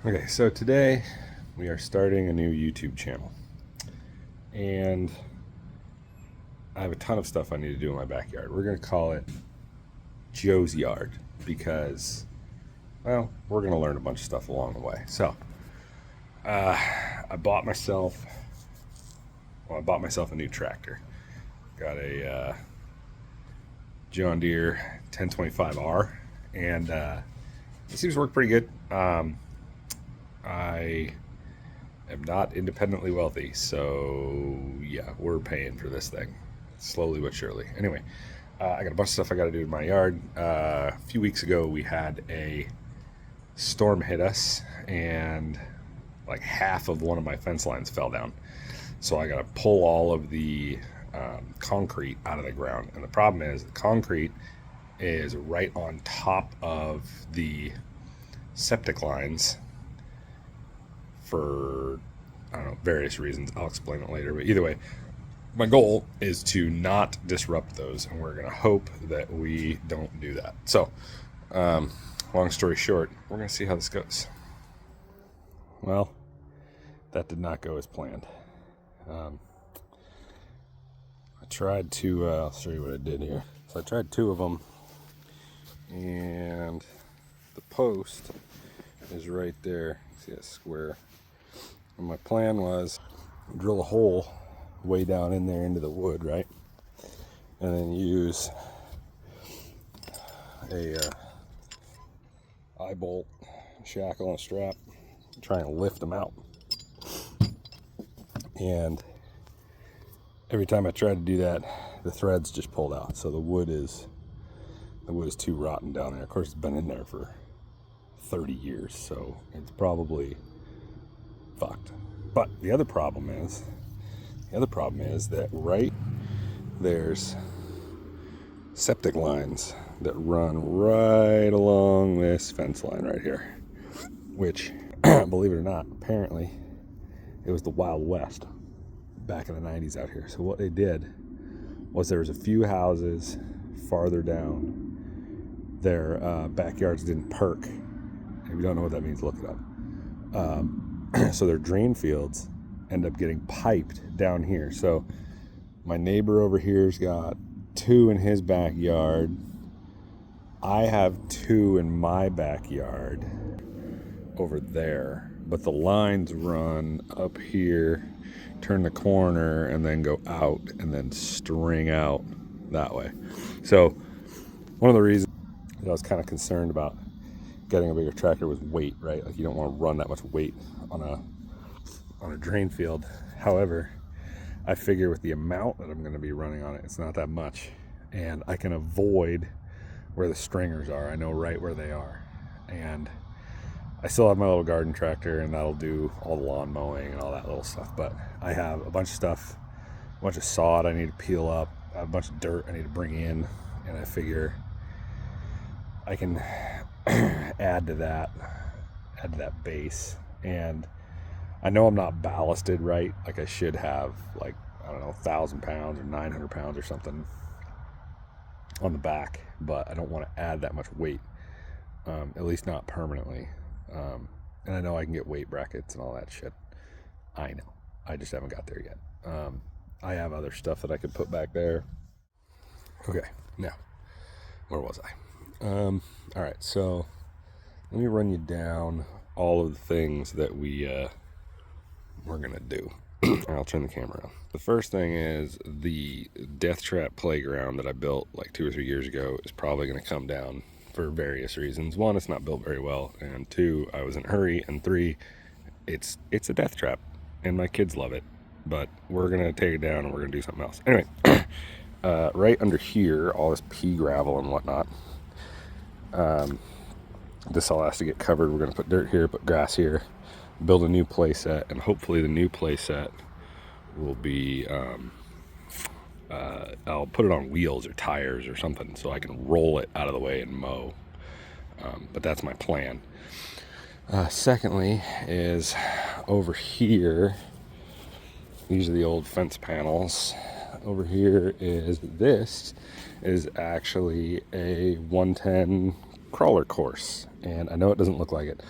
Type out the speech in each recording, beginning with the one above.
Okay, so today we are starting a new YouTube channel, and I have a ton of stuff I need to do in my backyard. We're going to call it Joe's Yard because, well, we're going to learn a bunch of stuff along the way. So, I bought myself a new tractor. Got a John Deere 1025R, and it seems to work pretty good. I am not independently wealthy, so yeah, we're paying for this thing slowly but surely. Anyway, I got a bunch of stuff I got to do in my yard. A few weeks ago, we had a storm hit us, and like half of one of my fence lines fell down. So I got to pull all of the concrete out of the ground. And the problem is the concrete is right on top of the septic lines for, I don't know, various reasons. I'll explain it later. But either way, my goal is to not disrupt those, and we're going to hope that we don't do that. So, long story short, we're going to see how this goes. Well, that did not go as planned. I tried to, I'll show you what I did here. So I tried two of them, and the post is right there. See that square? And my plan was drill a hole way down in there into the wood, right? And then use a eye bolt, shackle, and a strap, try and lift them out. And every time I tried to do that, the threads just pulled out. So the wood is too rotten down there. Of course, it's been in there for 30 years, so it's probably fucked. But the other problem is that right there's septic lines that run right along this fence line right here, which, believe it or not, apparently it was the Wild West back in the 90s out here. So what they did was there was a few houses farther down. Their backyards didn't perk. If you don't know what that means, look it up. So their drain fields end up getting piped down here. So my neighbor over here's got 2 in his backyard. I have 2 in my backyard over there. But the lines run up here, turn the corner, and then go out and then string out that way. So one of the reasons I was kind of concerned about getting a bigger tractor was weight, right? Like you don't want to run that much weight on a drain field. However, I figure with the amount that I'm going to be running on it, it's not that much, and I can avoid where the stringers are. I know right where they are, and I still have my little garden tractor, and that'll do all the lawn mowing and all that little stuff. But I have a bunch of stuff, a bunch of sod I need to peel up, I have a bunch of dirt I need to bring in, and I figure I can add to that base. And I know I'm not ballasted right, like I should have, like, I don't know, 1,000 pounds or 900 pounds or something on the back, but I don't want to add that much weight, at least not permanently. And I know I can get weight brackets and all that shit. I know, I just haven't got there yet. I have other stuff that I could put back there. Okay, now, where was I? All right, so let me run you down all of the things that we're gonna do. I'll turn the camera on. The first thing is the death trap playground that I built like 2 or 3 years ago is probably gonna come down for various reasons. 1, it's not built very well, and 2, I was in a hurry, and 3, it's a death trap, and my kids love it. But we're gonna take it down and we're gonna do something else. Anyway, right under here, all this pea gravel and whatnot. This all has to get covered. We're going to put dirt here, put grass here, build a new play set, and hopefully the new play set will be, I'll put it on wheels or tires or something so I can roll it out of the way and mow. But that's my plan. Secondly is over here, these are the old fence panels. Over here is, this is actually a 110 crawler course. And I know it doesn't look like it.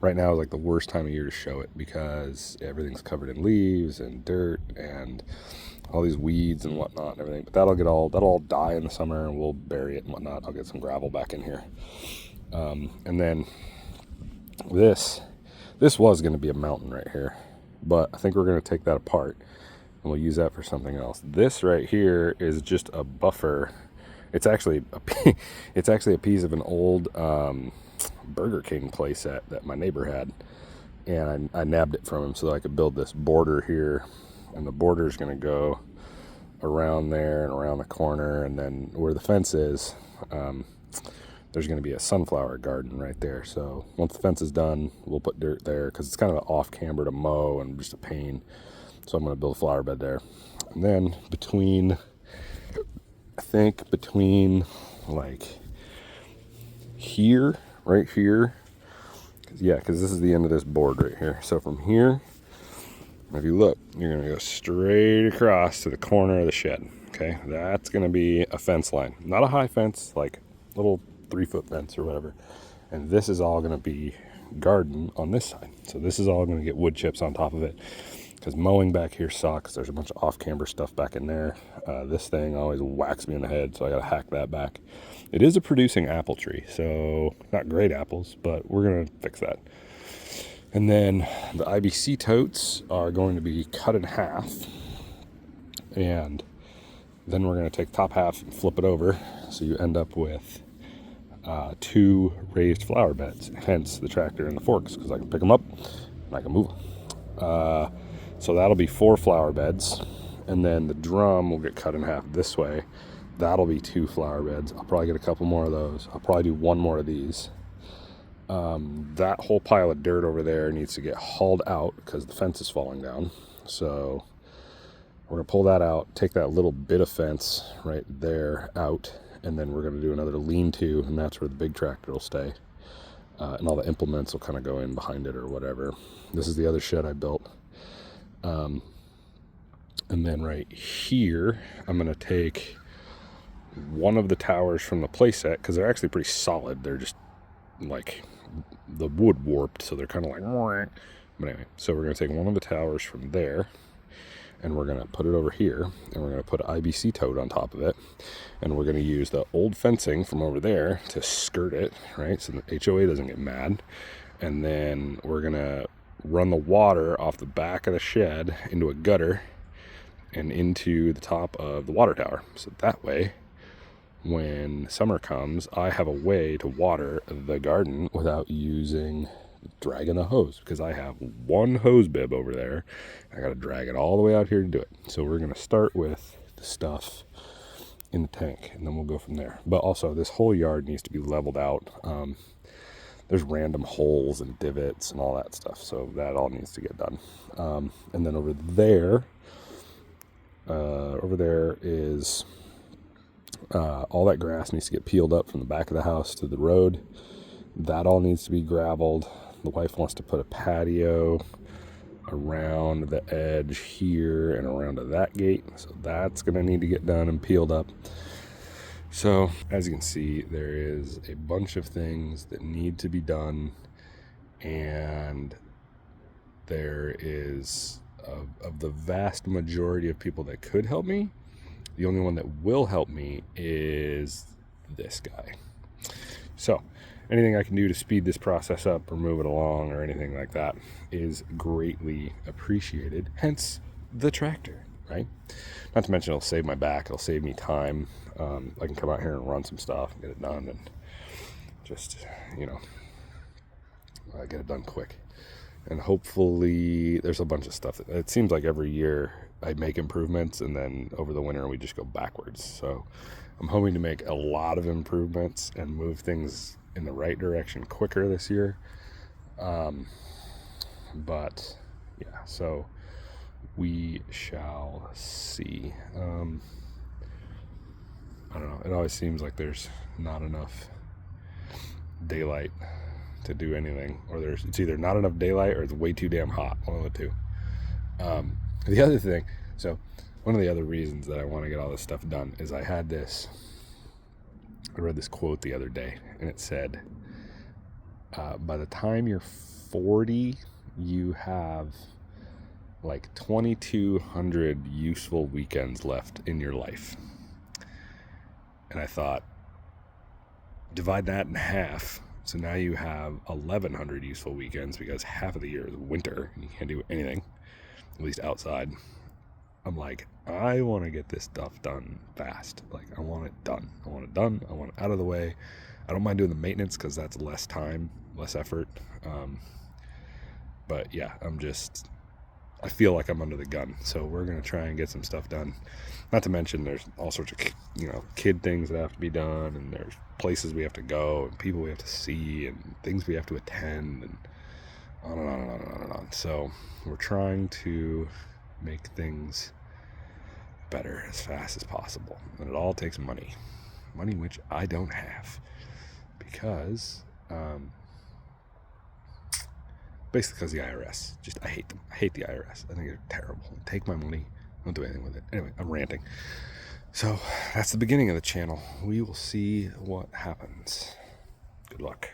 Right now is like the worst time of year to show it because everything's covered in leaves and dirt and all these weeds and whatnot and everything. But that'll all die in the summer, and we'll bury it and whatnot. I'll get some gravel back in here. And then this was going to be a mountain right here, but I think we're going to take that apart and we'll use that for something else. This right here is just a buffer. It's actually a piece of an old Burger King playset that my neighbor had, and I nabbed it from him so that I could build this border here, and the border is going to go around there and around the corner, and then where the fence is, there's going to be a sunflower garden right there. So once the fence is done, we'll put dirt there because it's kind of an off camber to mow and just a pain. So I'm going to build a flower bed there, and then between like here, right here, because this is the end of this board right here. So from here, if you look, you're going to go straight across to the corner of the shed. Okay, that's going to be a fence line, not a high fence, like a little 3-foot fence or whatever. And this is all going to be garden on this side. So this is all going to get wood chips on top of it, because mowing back here sucks. There's a bunch of off-camber stuff back in there. This thing always whacks me in the head, so I got to hack that back. It is a producing apple tree, so not great apples, but we're going to fix that. And then the IBC totes are going to be cut in half, and then we're going to take the top half and flip it over, so you end up with 2 raised flower beds, hence the tractor and the forks, because I can pick them up and I can move them. So that'll be 4 flower beds, and then the drum will get cut in half this way. That'll be 2 flower beds. I'll probably get a couple more of those. I'll probably do 1 more of these. That whole pile of dirt over there needs to get hauled out because the fence is falling down. So we're going to pull that out, take that little bit of fence right there out, and then we're going to do another lean-to, and that's where the big tractor will stay. And all the implements will kind of go in behind it or whatever. This is the other shed I built. And then right here, I'm going to take one of the towers from the playset, because they're actually pretty solid. They're just like the wood warped, so they're kind of like, but anyway, so we're going to take one of the towers from there, and we're going to put it over here, and we're going to put an IBC tote on top of it, and we're going to use the old fencing from over there to skirt it, right, so the HOA doesn't get mad. And then we're going to run the water off the back of the shed into a gutter and into the top of the water tower, so that way when summer comes, I have a way to water the garden without dragging a hose, because I have 1 hose bib over there. I got to drag it all the way out here to do it. So we're going to start with the stuff in the tank, and then we'll go from there. But also, this whole yard needs to be leveled out. There's random holes and divots and all that stuff, so that all needs to get done. And then over there is all that grass needs to get peeled up from the back of the house to the road. That all needs to be graveled. The wife wants to put a patio around the edge here and around to that gate, so that's going to need to get done and peeled up. So as you can see, there is a bunch of things that need to be done, and there is of the vast majority of people that could help me, the only one that will help me is this guy. So anything I can do to speed this process up or move it along or anything like that is greatly appreciated, hence the tractor, right? Not to mention it'll save my back, it'll save me time. I can come out here and run some stuff and get it done, and just, get it done quick. And hopefully there's a bunch of stuff that it seems like every year I make improvements, and then over the winter we just go backwards. So I'm hoping to make a lot of improvements and move things in the right direction quicker this year. But yeah, so we shall see. I don't know, it always seems like there's not enough daylight to do anything, or it's either not enough daylight or it's way too damn hot, one of the two. The other thing, so one of the other reasons that I want to get all this stuff done is I had this I read this quote the other day, and it said, by the time you're 40, you have like 2,200 useful weekends left in your life. And I thought, divide that in half. So now you have 1,100 useful weekends, because half of the year is winter and you can't do anything, at least outside. I'm like, I want to get this stuff done fast. Like, I want it done. I want it done. I want it out of the way. I don't mind doing the maintenance because that's less time, less effort. But yeah, I feel like I'm under the gun. So we're going to try and get some stuff done. Not to mention there's all sorts of, kid things that have to be done, and there's places we have to go, and people we have to see, and things we have to attend, and on and on and on and on and on. So we're trying to make things better as fast as possible. And it all takes money which I don't have, because basically because the IRS, I hate them. I hate the IRS. I think they're terrible. They take my money, don't do anything with it. Anyway, I'm ranting. So that's the beginning of the channel. We will see what happens. Good luck.